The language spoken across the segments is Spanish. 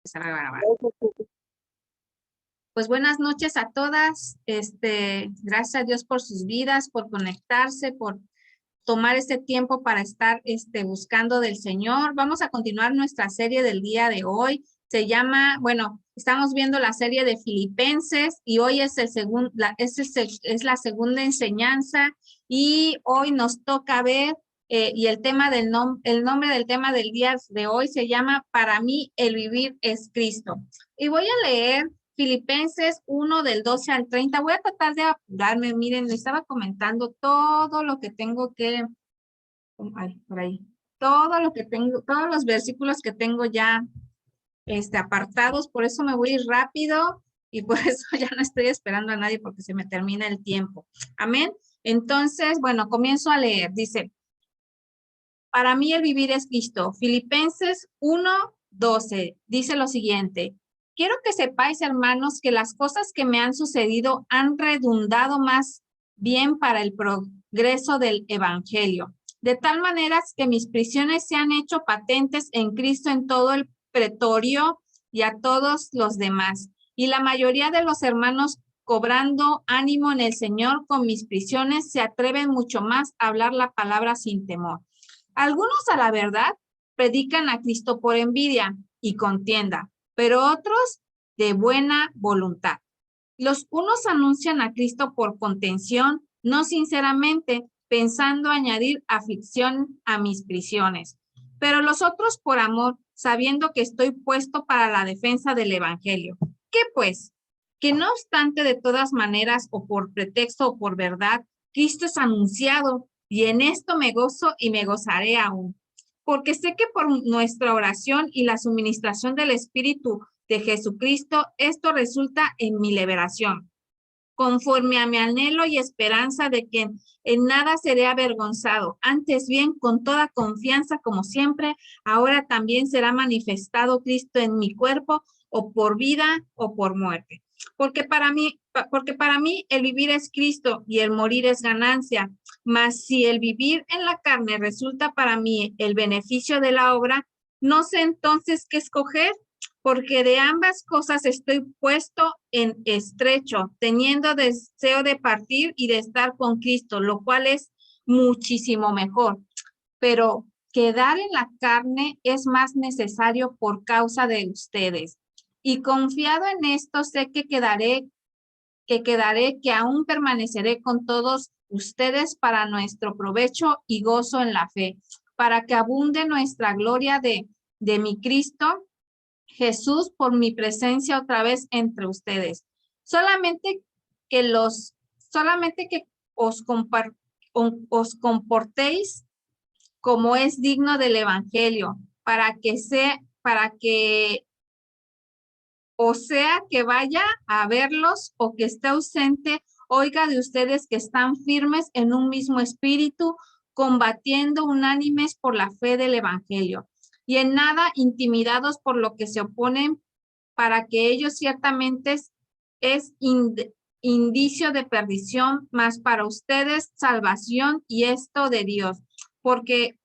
empezar a grabar. Pues buenas noches a todas. Gracias a Dios por sus vidas, por conectarse, por tomar este tiempo para estar buscando del Señor. Vamos a continuar nuestra serie del día de hoy. Se llama, bueno, estamos viendo la serie de Filipenses y hoy es la segunda enseñanza y hoy nos toca ver y el nombre del tema del día de hoy se llama Para mí el vivir es Cristo. Y voy a leer Filipenses 1 del 12 al 30. Voy a tratar de apurarme. Miren, les estaba comentando todo lo que tengo que, por ahí, todo lo que tengo, todos los versículos que tengo ya apartados, por eso me voy a ir rápido y por eso ya no estoy esperando a nadie porque se me termina el tiempo. Amén. Entonces, bueno, comienzo a leer. Dice, para mí el vivir es Cristo. Filipenses 1:12 dice lo siguiente. Quiero que sepáis, hermanos, que las cosas que me han sucedido han redundado más bien para el progreso del evangelio. De tal manera que mis prisiones se han hecho patentes en Cristo en todo el pretorio y a todos los demás. Y la mayoría de los hermanos, cobrando ánimo en el Señor con mis prisiones, se atreven mucho más a hablar la palabra sin temor. Algunos, a la verdad, predican a Cristo por envidia y contienda, pero otros de buena voluntad. Los unos anuncian a Cristo por contención, no sinceramente, pensando añadir aflicción a mis prisiones, pero los otros por amor, sabiendo que estoy puesto para la defensa del evangelio. ¿Qué pues? Que no obstante, de todas maneras, o por pretexto o por verdad, Cristo es anunciado, y en esto me gozo y me gozaré aún. Porque sé que por nuestra oración y la suministración del Espíritu de Jesucristo, esto resulta en mi liberación, conforme a mi anhelo y esperanza de que en nada seré avergonzado. Antes bien, con toda confianza, como siempre, ahora también será manifestado Cristo en mi cuerpo, o por vida o por muerte. Porque para mí el vivir es Cristo y el morir es ganancia. Mas si el vivir en la carne resulta para mí el beneficio de la obra, no sé entonces qué escoger, porque de ambas cosas estoy puesto en estrecho, teniendo deseo de partir y de estar con Cristo, lo cual es muchísimo mejor. Pero quedar en la carne es más necesario por causa de ustedes. Y confiado en esto, sé que aún permaneceré con todos ustedes para nuestro provecho y gozo en la fe, para que abunde nuestra gloria de mi Cristo Jesús por mi presencia otra vez entre ustedes. Solamente que os comportéis como es digno del evangelio, para que o sea que vaya a verlos o que esté ausente, oiga de ustedes que están firmes en un mismo espíritu, combatiendo unánimes por la fe del evangelio, y en nada intimidados por lo que se oponen, para que ellos ciertamente es indicio de perdición, mas para ustedes salvación, y esto de Dios, porque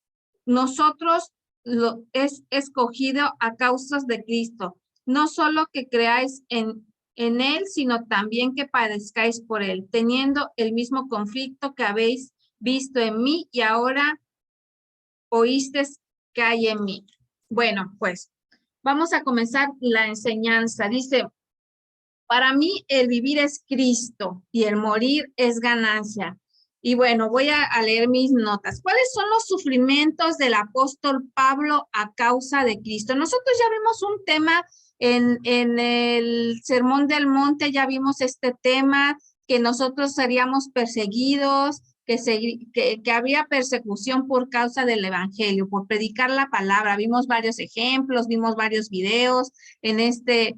nosotros lo es escogido a causas de Cristo, no solo que creáis en él, sino también que padezcáis por él, teniendo el mismo conflicto que habéis visto en mí y ahora oísteis que hay en mí. Bueno, pues vamos a comenzar la enseñanza. Dice, para mí el vivir es Cristo y el morir es ganancia. Y bueno, voy a leer mis notas. ¿Cuáles son los sufrimientos del apóstol Pablo a causa de Cristo? Nosotros ya vimos un tema en el Sermón del Monte, ya vimos este tema, que nosotros seríamos perseguidos, que había persecución por causa del evangelio, por predicar la palabra. Vimos varios ejemplos, vimos varios videos en este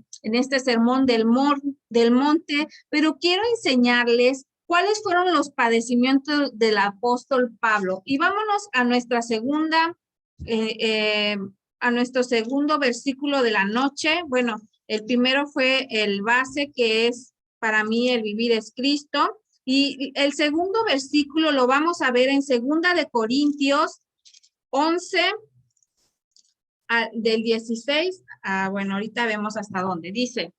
Sermón del Monte, pero quiero enseñarles cuáles fueron los padecimientos del apóstol Pablo. Y vámonos a nuestra a nuestro segundo versículo de la noche. Bueno, el primero fue el base, que es para mí el vivir es Cristo. Y el segundo versículo lo vamos a ver en 2 de Corintios 11, del 16 Bueno, ahorita vemos hasta dónde. Dice,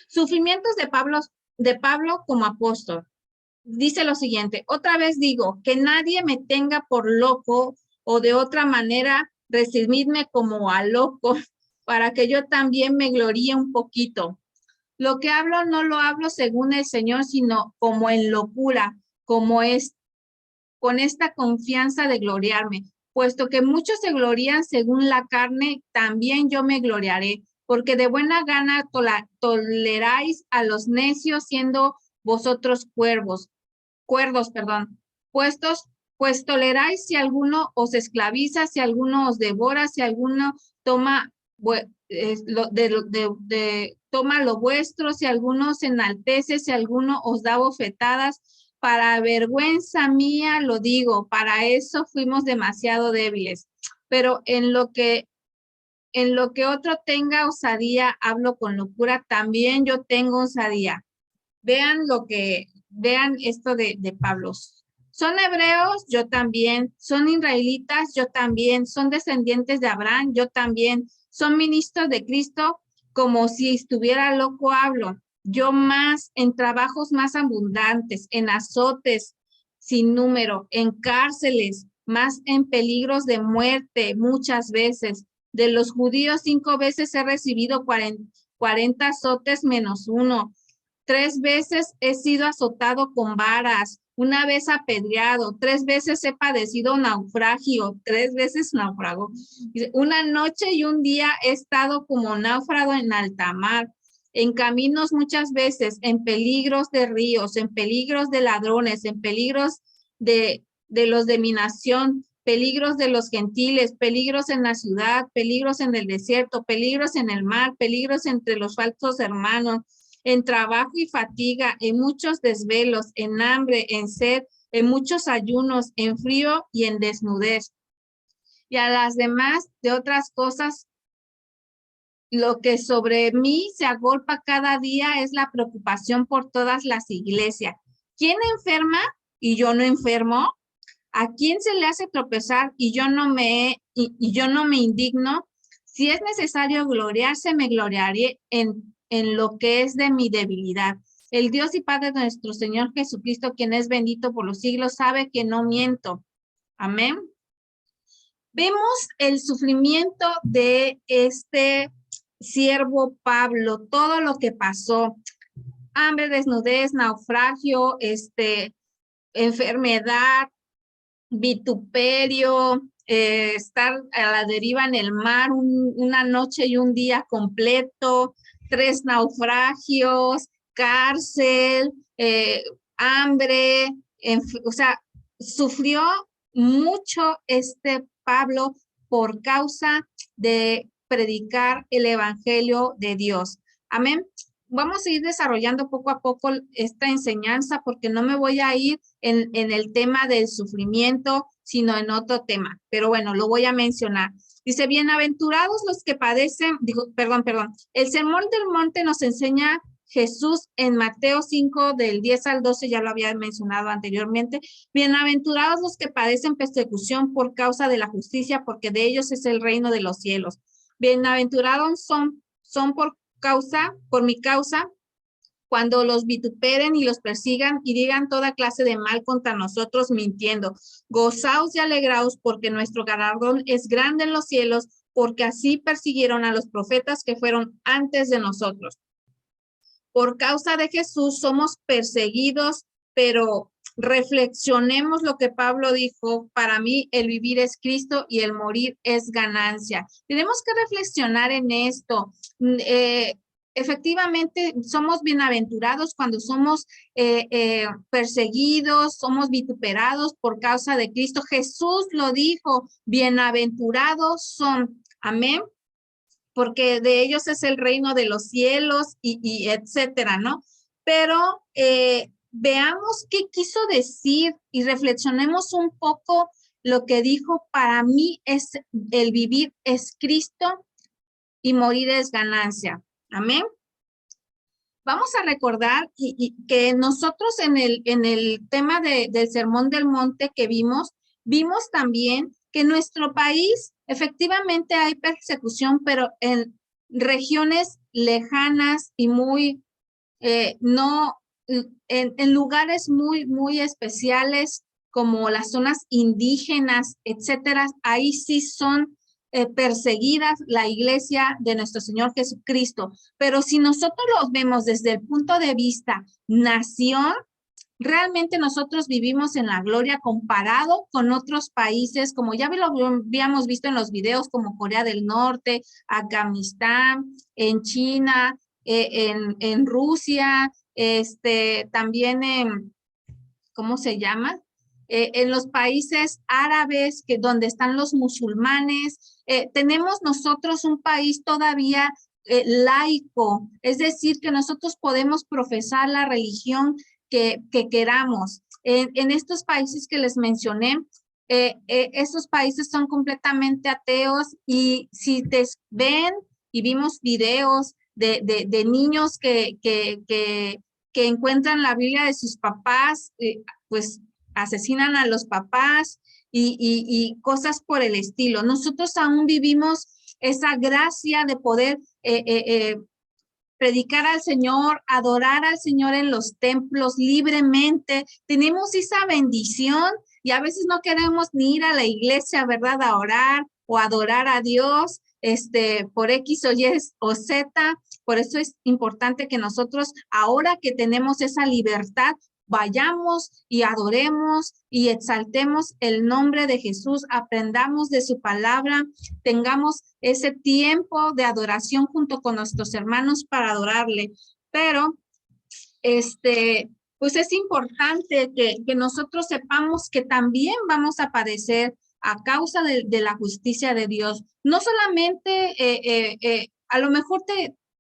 sufrimientos de Pablo como apóstol. Dice lo siguiente, otra vez digo, que nadie me tenga por loco o de otra manera recibidme como a loco para que yo también me gloríe un poquito. Lo que hablo no lo hablo según el Señor, sino como en locura, como es con esta confianza de gloriarme, puesto que muchos se glorían según la carne, también yo me gloriaré, porque de buena gana toleráis a los necios siendo vosotros cuerdos, perdón, pues toleráis si alguno os esclaviza, si alguno os devora, si alguno toma toma lo vuestro, si alguno se enaltece, si alguno os da bofetadas, para vergüenza mía lo digo, para eso fuimos demasiado débiles. Pero en lo que otro tenga osadía, hablo con locura, también yo tengo osadía. Vean esto de Pablo. Son hebreos, yo también. Son israelitas, yo también. Son descendientes de Abraham, yo también. Son ministros de Cristo, como si estuviera loco hablo. Yo más, en trabajos más abundantes, en azotes sin número, en cárceles, más en peligros de muerte muchas veces. De los judíos 5 veces he recibido 40 azotes menos 1. 3 veces he sido azotado con varas, 1 vez apedreado, 3 veces he padecido naufragio, 3 veces naufrago. 1 noche y 1 día he estado como náufrago en alta mar, en caminos muchas veces, en peligros de ríos, en peligros de ladrones, en peligros de los de mi nación, peligros de los gentiles, peligros en la ciudad, peligros en el desierto, peligros en el mar, peligros entre los falsos hermanos, en trabajo y fatiga, en muchos desvelos, en hambre, en sed, en muchos ayunos, en frío y en desnudez. Y a las demás de otras cosas, lo que sobre mí se agolpa cada día es la preocupación por todas las iglesias. ¿Quién enferma y yo no enfermo? ¿A quién se le hace tropezar y yo no me indigno? Si es necesario gloriarse, me gloriaré en lo que es de mi debilidad. El Dios y Padre de nuestro Señor Jesucristo, quien es bendito por los siglos, sabe que no miento. Amén. Vemos el sufrimiento de este siervo Pablo, todo lo que pasó. Hambre, desnudez, naufragio, enfermedad, vituperio, estar a la deriva en el mar 1 noche y 1 día completo, 3 naufragios, cárcel, hambre, o sea, sufrió mucho Pablo por causa de predicar el evangelio de Dios. Amén. Vamos a ir desarrollando poco a poco esta enseñanza porque no me voy a ir en el tema del sufrimiento, sino en otro tema. Pero bueno, lo voy a mencionar. Dice, bienaventurados los que padecen, perdón. El sermón del monte nos enseña Jesús en Mateo 5, del 10 al 12, ya lo había mencionado anteriormente. Bienaventurados los que padecen persecución por causa de la justicia, porque de ellos es el reino de los cielos. Bienaventurados son por mi causa, cuando los vituperen y los persigan y digan toda clase de mal contra nosotros mintiendo. Gozaos y alegraos porque nuestro galardón es grande en los cielos, porque así persiguieron a los profetas que fueron antes de nosotros. Por causa de Jesús somos perseguidos, pero reflexionemos lo que Pablo dijo, para mí el vivir es Cristo y el morir es ganancia. Tenemos que reflexionar en esto. Efectivamente, somos bienaventurados cuando somos perseguidos, somos vituperados por causa de Cristo. Jesús lo dijo, bienaventurados son. Amén. Porque de ellos es el reino de los cielos y etcétera, ¿no? Pero veamos qué quiso decir y reflexionemos un poco lo que dijo, para mí es el vivir es Cristo y morir es ganancia. Amén. Vamos a recordar que nosotros en el tema del Sermón del Monte que vimos también que en nuestro país efectivamente hay persecución, pero regiones lejanas y muy, no, en lugares muy, muy especiales como las zonas indígenas, etcétera, ahí sí son perseguidas la iglesia de nuestro Señor Jesucristo. Pero si nosotros los vemos desde el punto de vista nación, realmente nosotros vivimos en la gloria comparado con otros países, como ya lo habíamos visto en los videos, como Corea del Norte, Afganistán, en China, en Rusia, también en, ¿cómo se llama? En los países árabes, donde están los musulmanes. Tenemos nosotros un país todavía laico, es decir, que nosotros podemos profesar la religión que queramos. En estos países que les mencioné, estos países son completamente ateos y si te ven y vimos videos de niños que encuentran la Biblia de sus papás, pues asesinan a los papás y cosas por el estilo. Nosotros aún vivimos esa gracia de poder predicar al Señor, adorar al Señor en los templos libremente. Tenemos esa bendición y a veces no queremos ni ir a la iglesia, ¿verdad? A orar o adorar a Dios, por X o Y o Z. Por eso es importante que nosotros, ahora que tenemos esa libertad, vayamos y adoremos y exaltemos el nombre de Jesús, aprendamos de su palabra, tengamos ese tiempo de adoración junto con nuestros hermanos para adorarle. Pero, pues es importante que nosotros sepamos que también vamos a padecer a causa de la justicia de Dios. No solamente, a lo mejor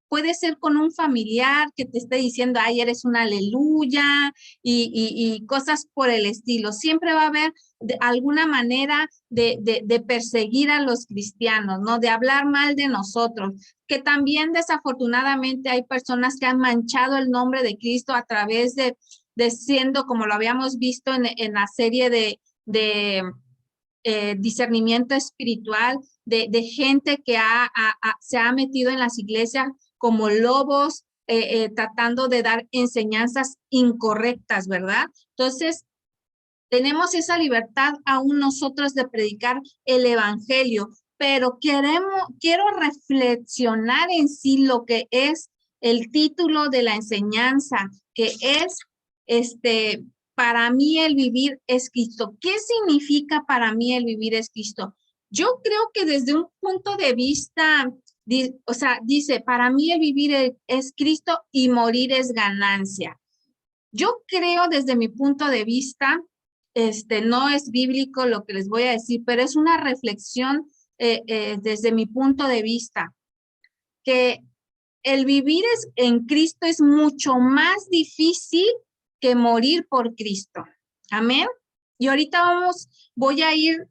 puede ser con un familiar que te esté diciendo, ay, eres una aleluya y cosas por el estilo. Siempre va a haber alguna manera de perseguir a los cristianos, ¿no? De hablar mal de nosotros, que también desafortunadamente hay personas que han manchado el nombre de Cristo a través de siendo, como lo habíamos visto en la serie de discernimiento espiritual, de gente que se ha metido en las iglesias como lobos, tratando de dar enseñanzas incorrectas, ¿verdad? Entonces, tenemos esa libertad aún nosotros de predicar el evangelio, pero quiero reflexionar en sí lo que es el título de la enseñanza, que es, para mí el vivir es Cristo. ¿Qué significa para mí el vivir es Cristo? Yo creo que desde un punto de vista, o sea, dice, para mí el vivir es Cristo y morir es ganancia. Yo creo desde mi punto de vista, no es bíblico lo que les voy a decir, pero es una reflexión desde mi punto de vista, que el vivir en Cristo es mucho más difícil que morir por Cristo. Amén. Y ahorita voy a ir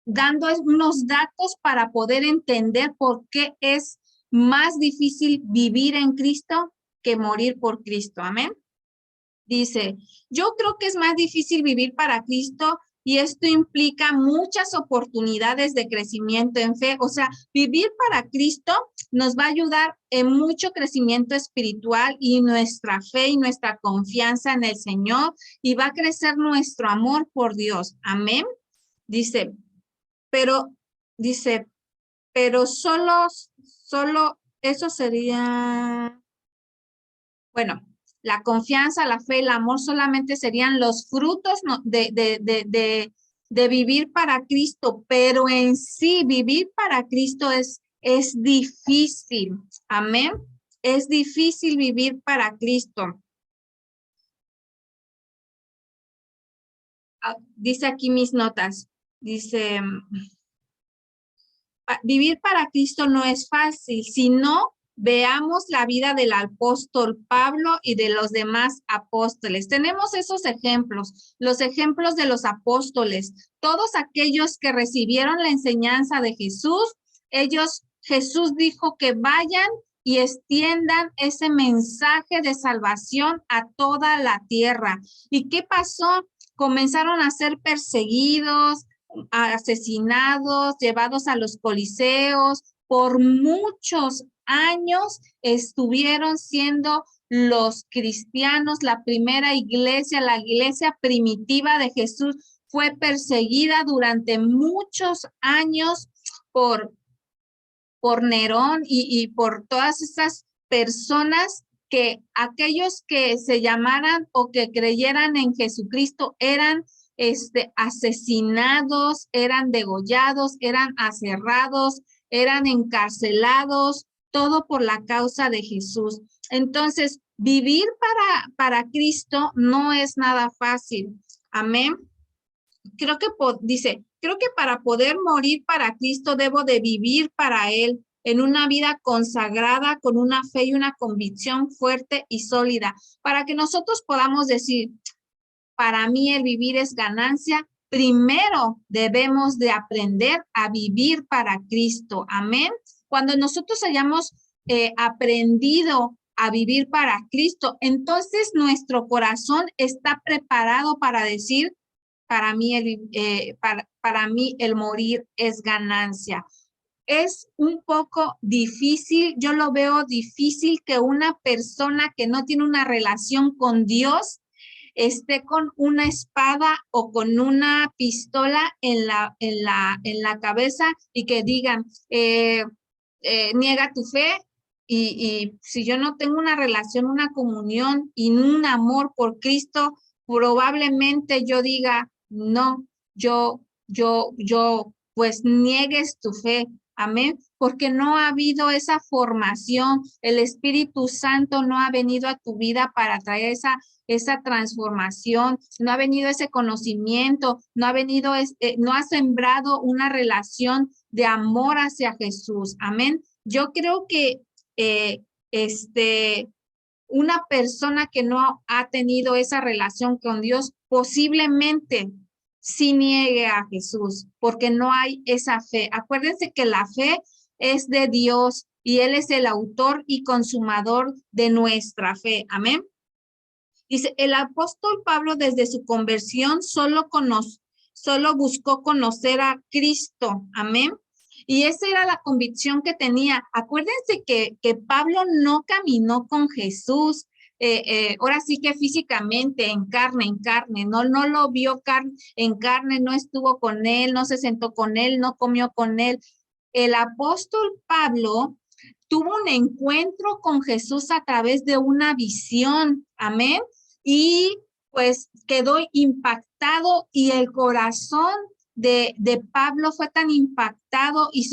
dando unos datos para poder entender por qué es más difícil vivir en Cristo que morir por Cristo. Amén. Dice, yo creo que es más difícil vivir para Cristo y esto implica muchas oportunidades de crecimiento en fe. O sea, vivir para Cristo nos va a ayudar en mucho crecimiento espiritual y nuestra fe y nuestra confianza en el Señor y va a crecer nuestro amor por Dios. Amén. Dice, pero solo eso sería, bueno, la confianza, la fe, el amor solamente serían los frutos de vivir para Cristo, pero en sí vivir para Cristo es difícil. Amén. Es difícil vivir para Cristo. Dice aquí mis notas. Dice, vivir para Cristo no es fácil, sino veamos la vida del apóstol Pablo y de los demás apóstoles. Tenemos esos ejemplos, los ejemplos de los apóstoles, todos aquellos que recibieron la enseñanza de Jesús. Jesús dijo que vayan y extiendan ese mensaje de salvación a toda la tierra. ¿Y qué pasó? Comenzaron a ser perseguidos, asesinados, llevados a los coliseos, por muchos años estuvieron siendo los cristianos, la primera iglesia, la iglesia primitiva de Jesús, fue perseguida durante muchos años por Nerón y por todas estas personas, que aquellos que se llamaran o que creyeran en Jesucristo eran asesinados, eran degollados, eran aserrados, eran encarcelados, todo por la causa de Jesús. Entonces, vivir para Cristo no es nada fácil. Amén. Creo que para poder morir para Cristo debo de vivir para Él en una vida consagrada, con una fe y una convicción fuerte y sólida, para que nosotros podamos decir, para mí el vivir es ganancia. Primero debemos de aprender a vivir para Cristo. Amén. Cuando nosotros hayamos aprendido a vivir para Cristo, entonces nuestro corazón está preparado para decir, para mí el morir es ganancia. Es un poco difícil, yo lo veo difícil que una persona que no tiene una relación con Dios esté con una espada o con una pistola en la cabeza y que digan, niega tu fe. Y si yo no tengo una relación, una comunión y un amor por Cristo, probablemente yo diga, no, pues niegues tu fe. Amén, porque no ha habido esa formación, el Espíritu Santo no ha venido a tu vida para traer esa transformación, no ha venido ese conocimiento, no ha sembrado una relación de amor hacia Jesús. Amén. Yo creo que una persona que no ha tenido esa relación con Dios posiblemente sí niegue a Jesús, porque no hay esa fe. Acuérdense que la fe es de Dios y Él es el autor y consumador de nuestra fe. Amén. Dice, el apóstol Pablo desde su conversión solo buscó conocer a Cristo. Amén. Y esa era la convicción que tenía. Acuérdense que Pablo no caminó con Jesús, ahora sí que físicamente, en carne, no lo vio en carne, no estuvo con él, no se sentó con él, no comió con él. El apóstol Pablo tuvo un encuentro con Jesús a través de una visión, amén, y pues quedó impactado y el corazón de Pablo fue tan impactado y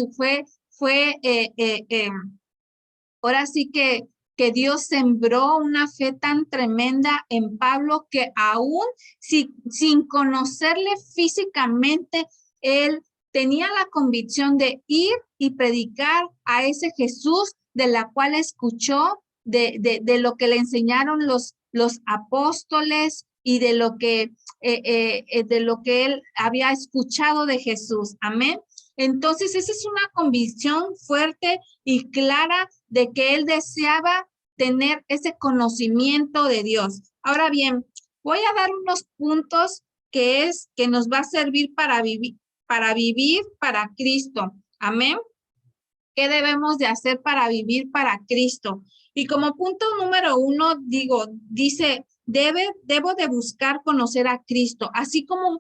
ahora sí que Dios sembró una fe tan tremenda en Pablo que aún sin conocerle físicamente, él tenía la convicción de ir y predicar a ese Jesús de la cual escuchó, de lo que le enseñaron los apóstoles y de lo que él había escuchado de Jesús. Amén. Entonces, esa es una convicción fuerte y clara de que él deseaba tener ese conocimiento de Dios. Ahora bien, voy a dar unos puntos que nos va a servir para vivir para Cristo. Amén. ¿Qué debemos de hacer para vivir para Cristo? Y como punto número 1, dice, debo de buscar conocer a Cristo. Así como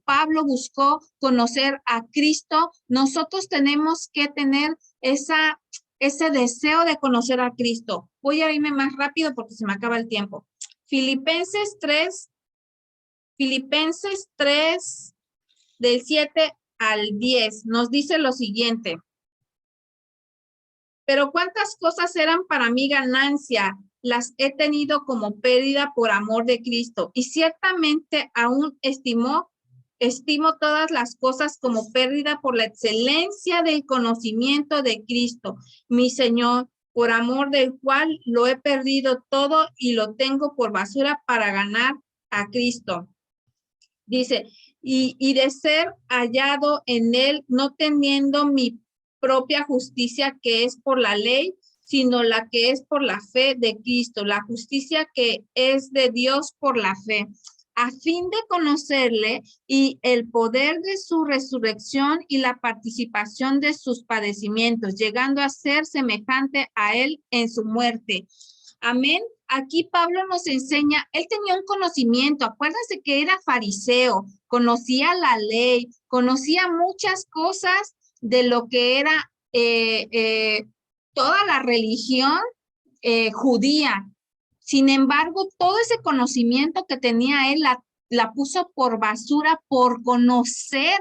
Pablo buscó conocer a Cristo, nosotros tenemos que tener ese deseo de conocer a Cristo. Voy a irme más rápido porque se me acaba el tiempo. Filipenses 3, del 7 al 10, nos dice lo siguiente. Pero cuántas cosas eran para mí ganancia, las he tenido como pérdida por amor de Cristo. Y ciertamente aún estimo todas las cosas como pérdida por la excelencia del conocimiento de Cristo, mi Señor, por amor del cual lo he perdido todo y lo tengo por basura para ganar a Cristo. Dice, y de ser hallado en él, no teniendo mi propia justicia que es por la ley, sino la que es por la fe de Cristo, la justicia que es de Dios por la fe. a fin de conocerle y el poder de su resurrección y la participación de sus padecimientos, llegando a ser semejante a él en su muerte. Amén. Aquí Pablo nos enseña, él tenía un conocimiento, acuérdense que era fariseo, conocía la ley, conocía muchas cosas de lo que era toda la religión judía. Sin embargo, todo ese conocimiento que tenía él la puso por basura por conocer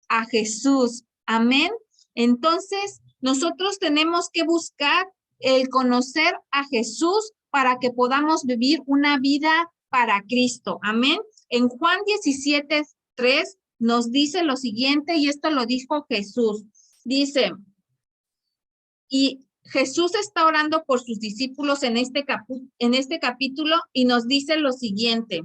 a Jesús. Amén. Entonces, nosotros tenemos que buscar el conocer a Jesús para que podamos vivir una vida para Cristo. Amén. En Juan 17:3 nos dice lo siguiente, y esto lo dijo Jesús. Dice, y Jesús está orando por sus discípulos en este capítulo y nos dice lo siguiente.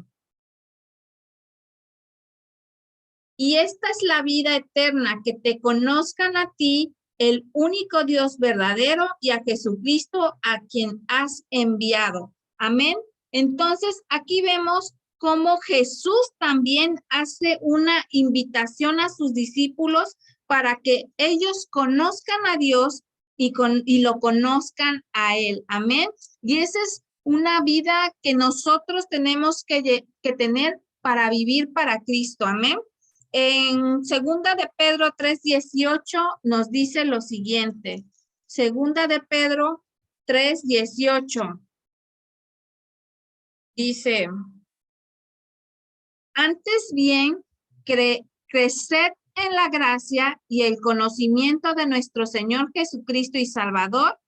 Y esta es la vida eterna, que te conozcan a ti, el único Dios verdadero, y a Jesucristo, a quien has enviado. Amén. Entonces, aquí vemos cómo Jesús también hace una invitación a sus discípulos para que ellos conozcan a Dios y lo conozcan a él. Amén. Y esa es una vida que nosotros tenemos que tener para vivir para Cristo. Amén. En segunda de Pedro 3:18 nos dice lo siguiente. Segunda de Pedro 3:18 dice, antes bien, creced en la gracia y el conocimiento de nuestro Señor Jesucristo y Salvador.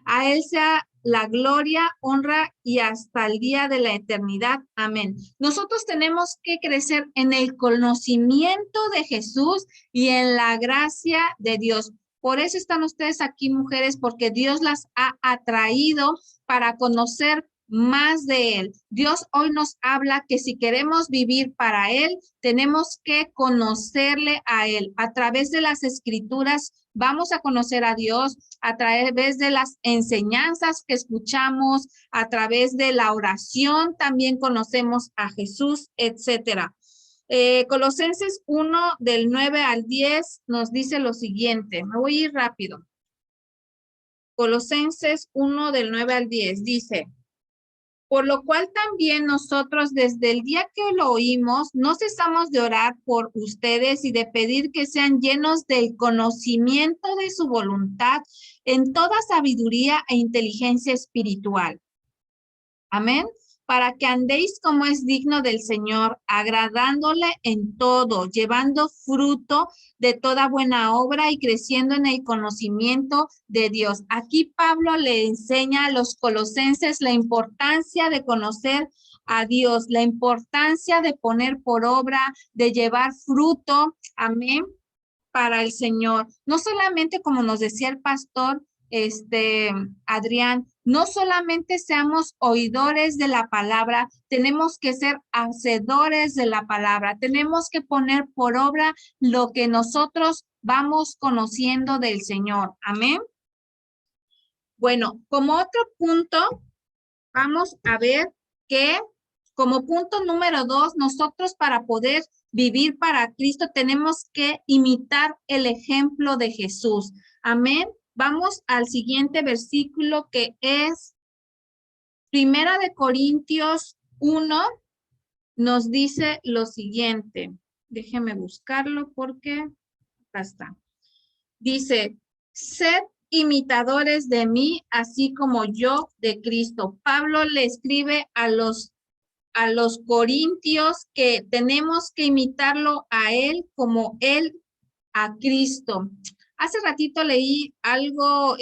A él sea la gloria, honra y hasta el día de la eternidad. Amén. Nosotros tenemos que crecer en el conocimiento de Jesús y en la gracia de Dios. Por eso están ustedes aquí, mujeres, porque Dios las ha atraído para conocer más de él. Dios hoy nos habla que si queremos vivir para él, tenemos que conocerle a él. A través de las escrituras vamos a conocer a Dios, a través de las enseñanzas que escuchamos, a través de la oración también conocemos a Jesús, etcétera. Colosenses 1 del 9 al 10 nos dice lo siguiente. Me voy a ir rápido. Colosenses 1 del 9 al 10 dice, por lo cual también nosotros desde el día que lo oímos, no cesamos de orar por ustedes y de pedir que sean llenos del conocimiento de su voluntad en toda sabiduría e inteligencia espiritual. Amén. Para que andéis como es digno del Señor, agradándole en todo, llevando fruto de toda buena obra y creciendo en el conocimiento de Dios. Aquí Pablo le enseña a los colosenses la importancia de conocer a Dios, la importancia de poner por obra, de llevar fruto, amén, para el Señor. No solamente como nos decía el pastor, Adrián, no solamente seamos oidores de la palabra, tenemos que ser hacedores de la palabra, tenemos que poner por obra lo que nosotros vamos conociendo del Señor. Amén. Bueno, como otro punto, vamos a ver que como punto número 2, nosotros para poder vivir para Cristo tenemos que imitar el ejemplo de Jesús. Amén. Vamos al siguiente versículo que es Primera de Corintios 1, nos dice lo siguiente. Déjeme buscarlo porque acá está. Dice, sed imitadores de mí, así como yo de Cristo. Pablo le escribe a los corintios que tenemos que imitarlo a él como él a Cristo. Hace ratito leí algo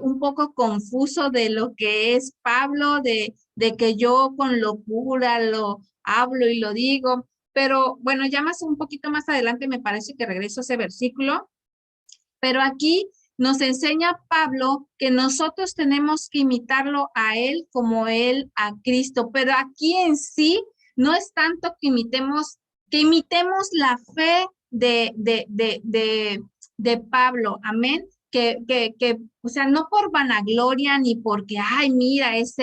un poco confuso de lo que es Pablo, de que yo con locura lo hablo y lo digo, pero bueno, ya más un poquito más adelante me parece que regreso a ese versículo, pero aquí nos enseña Pablo que nosotros tenemos que imitarlo a él como él a Cristo, pero aquí en sí no es tanto que imitemos la fe de Pablo, amén, que, o sea, no por vanagloria ni porque, ay, mira, es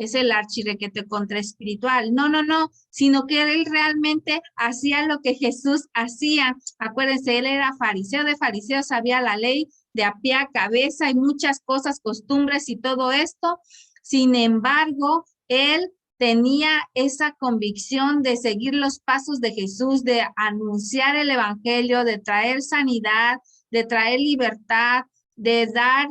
es el archirrequete contra espiritual. No, no, no, sino que él realmente hacía lo que Jesús hacía. Acuérdense, él era fariseo de fariseos, sabía la ley de a pie a cabeza y muchas cosas, costumbres y todo esto. Sin embargo, él tenía esa convicción de seguir los pasos de Jesús, de anunciar el evangelio, de traer sanidad, de traer libertad, de dar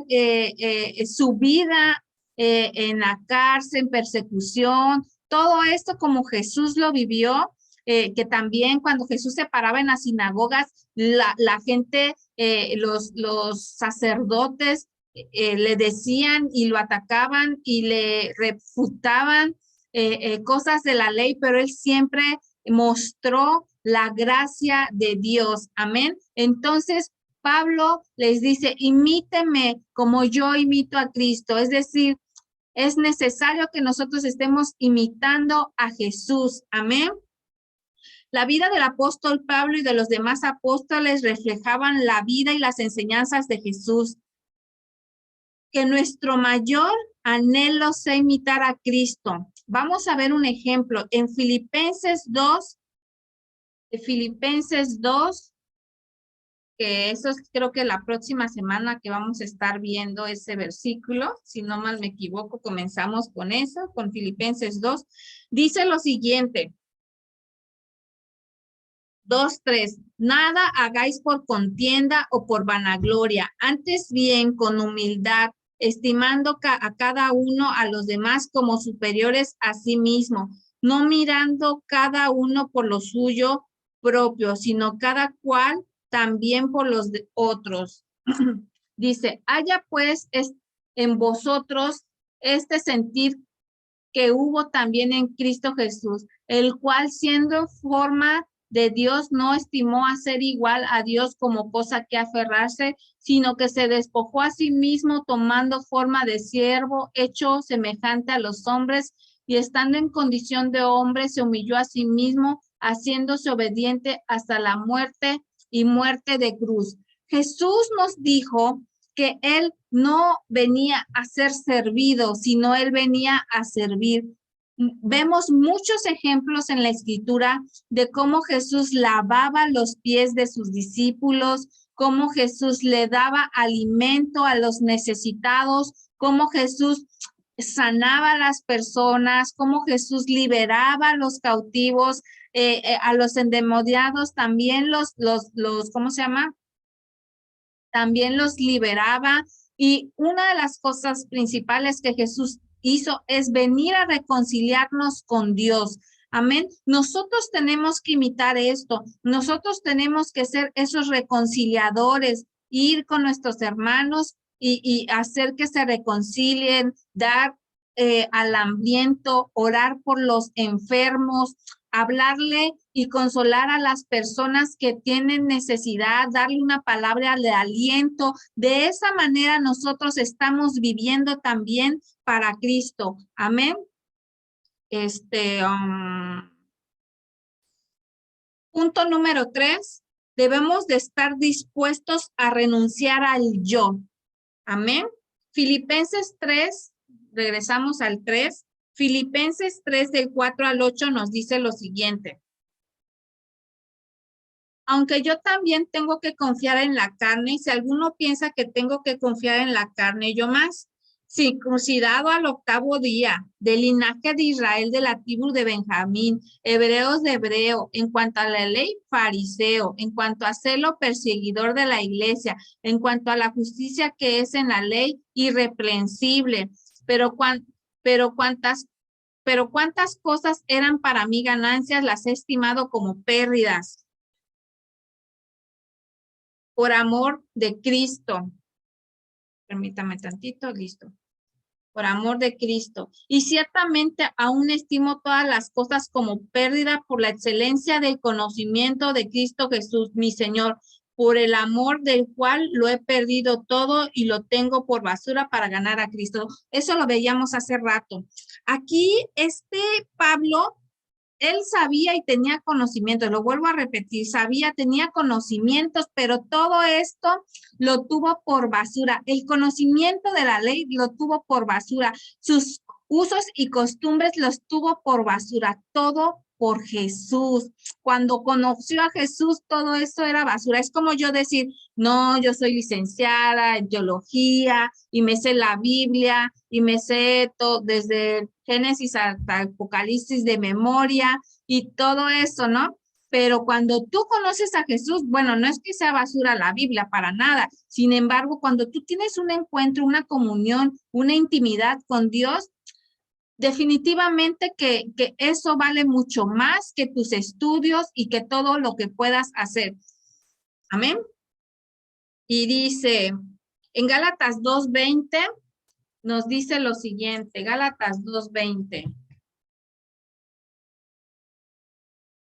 su vida en la cárcel, en persecución, todo esto como Jesús lo vivió, que también cuando Jesús se paraba en las sinagogas, la gente, los sacerdotes le decían y lo atacaban y le refutaban cosas de la ley, pero él siempre mostró la gracia de Dios. Amén. Entonces, Pablo les dice, imíteme como yo imito a Cristo. Es decir, es necesario que nosotros estemos imitando a Jesús. Amén. La vida del apóstol Pablo y de los demás apóstoles reflejaban la vida y las enseñanzas de Jesús. Que nuestro mayor anhelo sea imitar a Cristo. Vamos a ver un ejemplo en Filipenses 2, que eso es, creo que la próxima semana que vamos a estar viendo ese versículo, si no mal me equivoco, comenzamos con eso, con Filipenses 2, dice lo siguiente, 2:3, nada hagáis por contienda o por vanagloria, antes bien con humildad, estimando a cada uno a los demás como superiores a sí mismo, no mirando cada uno por lo suyo propio, sino cada cual también por los de otros. Dice, haya pues en vosotros este sentir que hubo también en Cristo Jesús, el cual siendo en forma de Dios no estimó a ser igual a Dios como cosa que aferrarse, sino que se despojó a sí mismo tomando forma de siervo, hecho semejante a los hombres, y estando en condición de hombre se humilló a sí mismo, haciéndose obediente hasta la muerte y muerte de cruz. Jesús nos dijo que él no venía a ser servido, sino él venía a servir. Vemos muchos ejemplos en la escritura de cómo Jesús lavaba los pies de sus discípulos, cómo Jesús le daba alimento a los necesitados, cómo Jesús sanaba a las personas, cómo Jesús liberaba a los cautivos, a los endemoniados, también ¿cómo se llama? También los liberaba. Y una de las cosas principales que Jesús hizo es venir a reconciliarnos con Dios. Amén. Nosotros tenemos que imitar esto. Nosotros tenemos que ser esos reconciliadores, ir con nuestros hermanos y hacer que se reconcilien, dar al hambriento, orar por los enfermos, hablarle y consolar a las personas que tienen necesidad, darle una palabra de aliento. De esa manera nosotros estamos viviendo también para Cristo. Amén. Punto número 3, debemos de estar dispuestos a renunciar al yo. Amén. Filipenses 3, regresamos al 3. Filipenses 3 del 4 al 8 nos dice lo siguiente. Aunque yo también tengo que confiar en la carne, si alguno piensa que tengo que confiar en la carne, yo más, circuncidado al 8º día, del linaje de Israel, de la tribu de Benjamín, hebreos de hebreo, en cuanto a la ley, fariseo, en cuanto a celo, perseguidor de la iglesia, en cuanto a la justicia que es en la ley, irreprensible, pero cuántas cosas eran para mí ganancias, las he estimado como pérdidas por amor de Cristo. Permítame tantito, listo. Por amor de Cristo. Y ciertamente aún estimo todas las cosas como pérdida por la excelencia del conocimiento de Cristo Jesús, mi Señor, por el amor del cual lo he perdido todo y lo tengo por basura para ganar a Cristo. Eso lo veíamos hace rato. Aquí Pablo, él sabía y tenía conocimientos, lo vuelvo a repetir, tenía conocimientos, pero todo esto lo tuvo por basura. El conocimiento de la ley lo tuvo por basura. Sus usos y costumbres los tuvo por basura, todo por Jesús. Cuando conoció a Jesús, todo eso era basura. Es como yo decir, no, yo soy licenciada en teología y me sé la Biblia y me sé todo desde Génesis hasta Apocalipsis de memoria y todo eso, ¿no? Pero cuando tú conoces a Jesús, bueno, no es que sea basura la Biblia para nada. Sin embargo, cuando tú tienes un encuentro, una comunión, una intimidad con Dios, definitivamente que eso vale mucho más que tus estudios y que todo lo que puedas hacer. Amén. Y dice, en Gálatas 2:20 nos dice lo siguiente, Gálatas 2:20.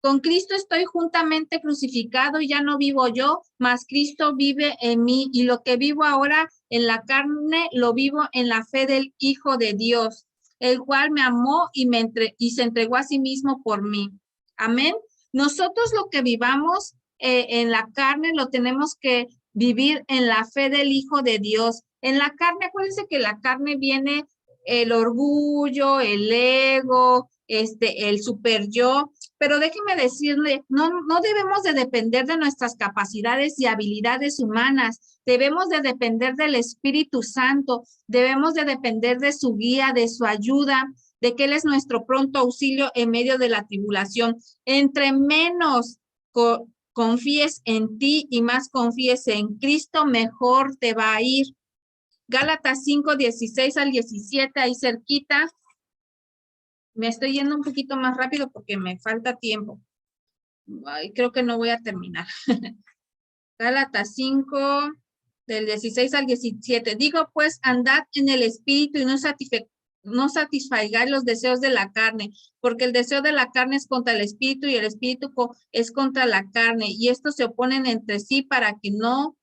Con Cristo estoy juntamente crucificado y ya no vivo yo, mas Cristo vive en mí, y lo que vivo ahora en la carne lo vivo en la fe del Hijo de Dios, el cual me amó y se entregó a sí mismo por mí. Amén. Nosotros lo que vivamos en la carne lo tenemos que vivir en la fe del Hijo de Dios. En la carne, acuérdense que la carne viene el orgullo, el ego, el super yo. Pero déjeme decirle, no debemos de depender de nuestras capacidades y habilidades humanas. Debemos de depender del Espíritu Santo. Debemos de depender de su guía, de su ayuda, de que Él es nuestro pronto auxilio en medio de la tribulación. Entre menos confíes en ti y más confíes en Cristo, mejor te va a ir. Gálatas 5:16 al 17, ahí cerquita. Me estoy yendo un poquito más rápido porque me falta tiempo. Ay, creo que no voy a terminar. Gálatas 5, del 16 al 17. Digo, pues, andad en el espíritu y no satisfagáis los deseos de la carne, porque el deseo de la carne es contra el espíritu y el espíritu es contra la carne, y estos se oponen entre sí para que no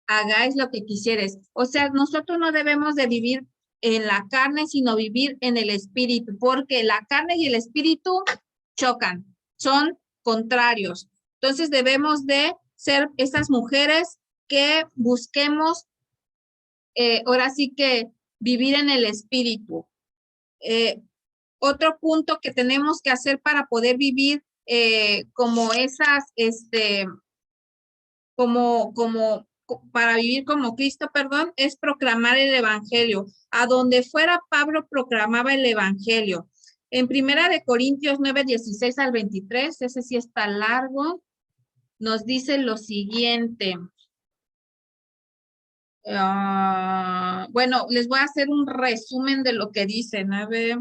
hagáis lo que quisieres. O sea, nosotros no debemos de vivir en la carne, sino vivir en el espíritu, porque la carne y el espíritu chocan, son contrarios. Entonces debemos de ser esas mujeres que busquemos, ahora sí que vivir en el espíritu. Otro punto que tenemos que hacer para poder vivir como esas, para vivir como Cristo, perdón, es proclamar el evangelio. A donde fuera Pablo proclamaba el evangelio. En Primera de Corintios 9:16 al 23, ese sí está largo, nos dice lo siguiente. Bueno, les voy a hacer un resumen de lo que dice, 9,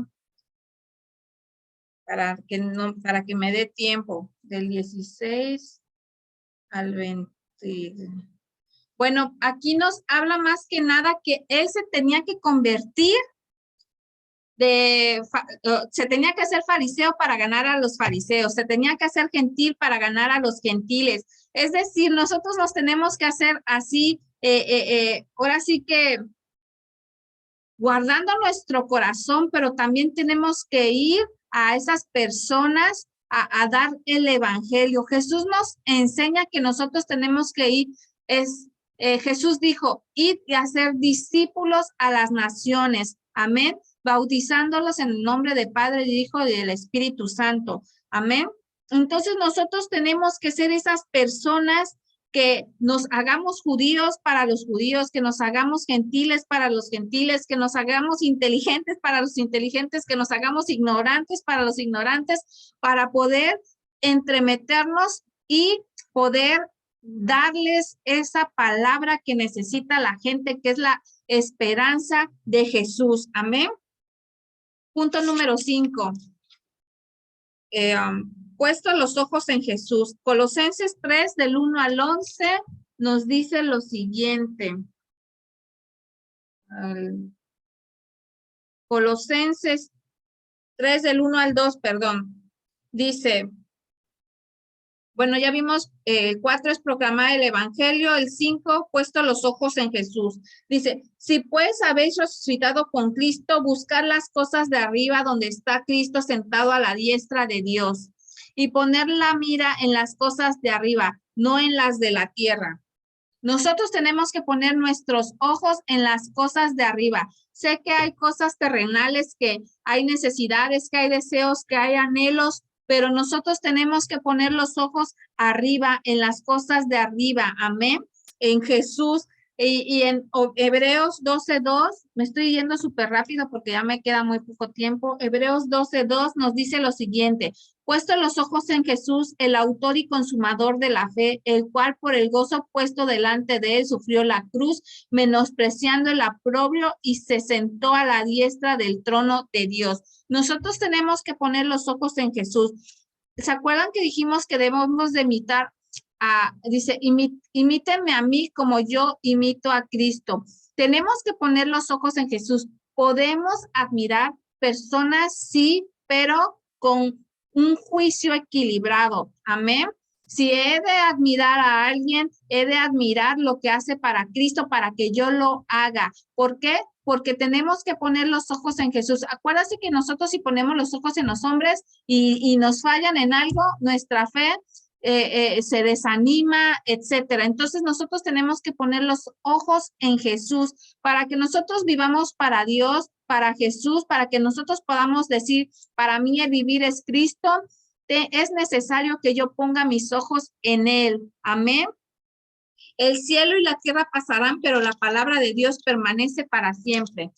para que me dé tiempo, del 16 al 20. Bueno, aquí nos habla más que nada que él se tenía que convertir se tenía que hacer fariseo para ganar a los fariseos, se tenía que hacer gentil para ganar a los gentiles. Es decir, nosotros nos tenemos que hacer así, ahora sí que guardando nuestro corazón, pero también tenemos que ir a esas personas a dar el evangelio. Jesús nos enseña que nosotros tenemos que ir, Jesús dijo, id y hacer discípulos a las naciones. Amén. Bautizándolos en el nombre del Padre, del Hijo y del Espíritu Santo. Amén. Entonces nosotros tenemos que ser esas personas que nos hagamos judíos para los judíos, que nos hagamos gentiles para los gentiles, que nos hagamos inteligentes para los inteligentes, que nos hagamos ignorantes para los ignorantes, para poder entremeternos y poder darles esa palabra que necesita la gente, que es la esperanza de Jesús. Amén. Punto número 5. Puesto los ojos en Jesús. Colosenses 3, del 1 al 11, nos dice lo siguiente. Colosenses 3, del 1 al 2, perdón. Dice, bueno, ya vimos, 4 es proclamar el evangelio, el 5, puesto los ojos en Jesús. Dice, si pues habéis resucitado con Cristo, buscar las cosas de arriba donde está Cristo sentado a la diestra de Dios, y poner la mira en las cosas de arriba, no en las de la tierra. Nosotros tenemos que poner nuestros ojos en las cosas de arriba. Sé que hay cosas terrenales, que hay necesidades, que hay deseos, que hay anhelos, pero nosotros tenemos que poner los ojos arriba, en las cosas de arriba. Amén. En Jesús. Y en Hebreos 12:2, me estoy yendo súper rápido porque ya me queda muy poco tiempo. Hebreos 12:2 nos dice lo siguiente: puesto los ojos en Jesús, el autor y consumador de la fe, el cual por el gozo puesto delante de él sufrió la cruz, menospreciando el oprobio, y se sentó a la diestra del trono de Dios. Nosotros tenemos que poner los ojos en Jesús. ¿Se acuerdan que dijimos que debemos de imitar dice, imítenme a mí como yo imito a Cristo? Tenemos que poner los ojos en Jesús. Podemos admirar personas, sí, pero con un juicio equilibrado. Amén. Si he de admirar a alguien, he de admirar lo que hace para Cristo, para que yo lo haga. ¿Por qué? Porque tenemos que poner los ojos en Jesús. Acuérdate que nosotros, si ponemos los ojos en los hombres y nos fallan en algo, nuestra fe se desanima, etcétera. Entonces nosotros tenemos que poner los ojos en Jesús para que nosotros vivamos para Dios, para Jesús, para que nosotros podamos decir, para mí el vivir es Cristo. Es necesario que yo ponga mis ojos en Él. Amén. El cielo y la tierra pasarán, pero la palabra de Dios permanece para siempre.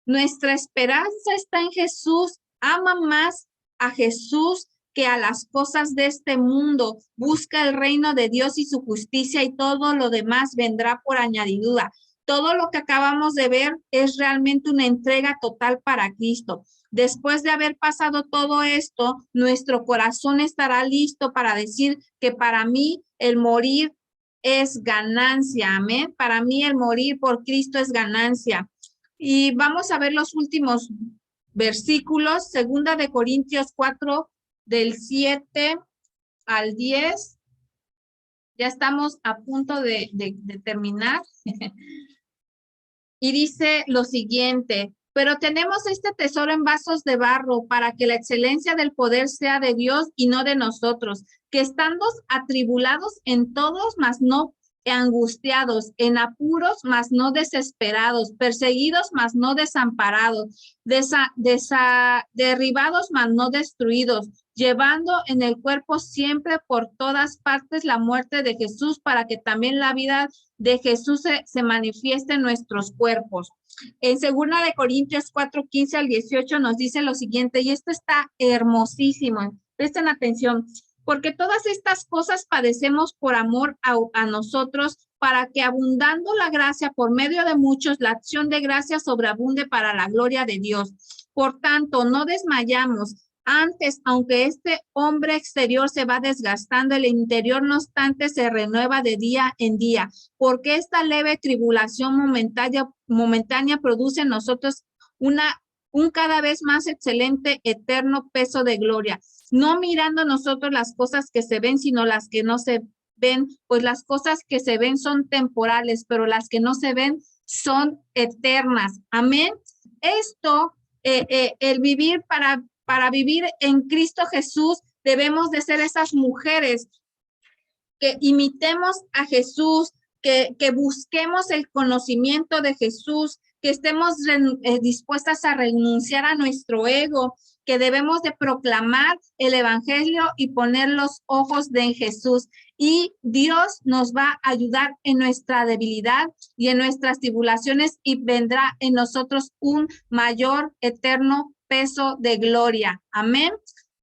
Nuestra esperanza está en Jesús. Ama más a Jesús que a las cosas de este mundo. Busca el reino de Dios y su justicia, y todo lo demás vendrá por añadidura. Todo lo que acabamos de ver es realmente una entrega total para Cristo. Después de haber pasado todo esto, nuestro corazón estará listo para decir que para mí el morir es ganancia. Amén. Para mí el morir por Cristo es ganancia. Y vamos a ver los últimos versículos. 2 de Corintios 4, del 7 al 10. Ya estamos a punto de terminar. Y dice lo siguiente: pero tenemos este tesoro en vasos de barro, para que la excelencia del poder sea de Dios y no de nosotros, que estando atribulados en todos, mas no angustiados, en apuros, mas no desesperados, perseguidos, mas no desamparados, derribados, mas no destruidos, llevando en el cuerpo siempre por todas partes la muerte de Jesús, para que también la vida de Jesús se manifieste en nuestros cuerpos. En 2 de Corintios 4, 15 al 18 nos dice lo siguiente, y esto está hermosísimo. Presten atención: porque todas estas cosas padecemos por amor a nosotros, para que abundando la gracia por medio de muchos, la acción de gracia sobreabunde para la gloria de Dios. Por tanto, no desmayamos. Antes, aunque este hombre exterior se va desgastando, el interior no obstante se renueva de día en día, porque esta leve tribulación momentánea produce en nosotros un cada vez más excelente, eterno peso de gloria, no mirando nosotros las cosas que se ven, sino las que no se ven, pues las cosas que se ven son temporales, pero las que no se ven son eternas. Amén. Esto, el vivir para vivir en Cristo Jesús, debemos de ser esas mujeres que imitemos a Jesús, que busquemos el conocimiento de Jesús, que estemos dispuestas a renunciar a nuestro ego, que debemos de proclamar el evangelio y poner los ojos en Jesús. Y Dios nos va a ayudar en nuestra debilidad y en nuestras tribulaciones, y vendrá en nosotros un mayor, eterno peso de gloria. Amén.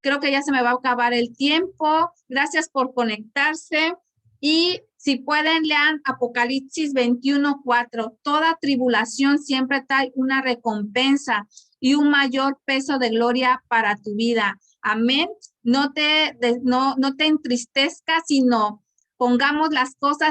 Creo que ya se me va a acabar el tiempo. Gracias por conectarse. Y si pueden, lean Apocalipsis 21:4. Toda tribulación siempre trae una recompensa y un mayor peso de gloria para tu vida. Amén. No te entristezcas, sino pongamos las cosas